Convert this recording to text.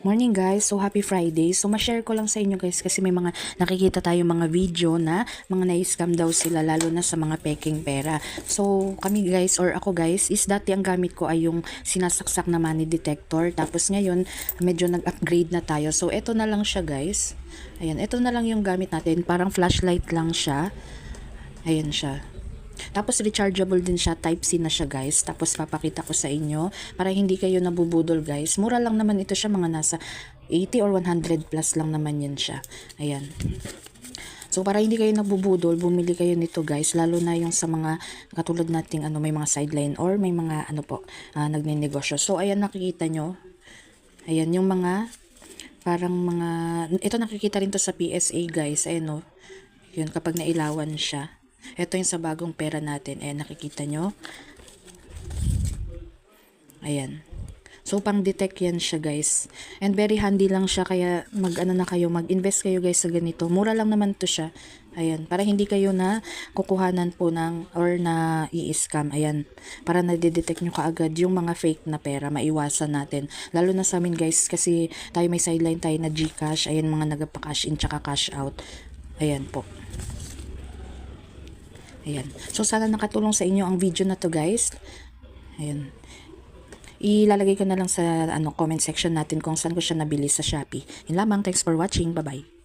Morning guys, so happy Friday. So ma-share ko lang sa inyo guys kasi may mga nakikita tayo mga video na mga na-scam daw sila lalo na sa mga peking pera. So kami guys or ako guys is dati ang gamit ko ay yung sinasaksak na money detector. Tapos ngayon medyo nag-upgrade na tayo. So eto na lang siya guys. Ayan, eto na lang yung gamit natin. Parang flashlight lang siya. Ayan siya. Tapos rechargeable din siya, type C na siya guys. Tapos papakita ko sa inyo para hindi kayo nabubudol guys. Mura lang naman ito siya, mga nasa 80 or 100 plus lang naman yan siya. Ayan. So para hindi kayo nabubudol, bumili kayo nito guys, lalo na yung sa mga katulad nating may mga sideline or may mga nagnenegosyo. So ayan, nakikita nyo. Ayan yung mga parang mga ito, nakikita rin to sa PSA guys. Ayan, yun kapag nailawan siya. Ito yung sa bagong pera natin. Ayan, nakikita nyo. Ayan. So, pang-detect yan siya, guys. And very handy lang siya. Kaya, mag-invest kayo, guys, sa ganito. Mura lang naman to siya. Ayan. Para hindi kayo na kukuhanan po or na i-scam. Ayan. Para na-detect nyo kaagad yung mga fake na pera. Maiwasan natin. Lalo na sa amin, guys. Kasi tayo may sideline tayo na GCash. Ayan, mga nagpa-cash in tsaka cash out. Ayan po. Ayan. So, sana nakatulong sa inyo ang video na to guys. Ayan. Ilalagay ko na lang sa comment section natin kung saan ko siya nabili sa Shopee. Yun lamang. Thanks for watching. Bye-bye.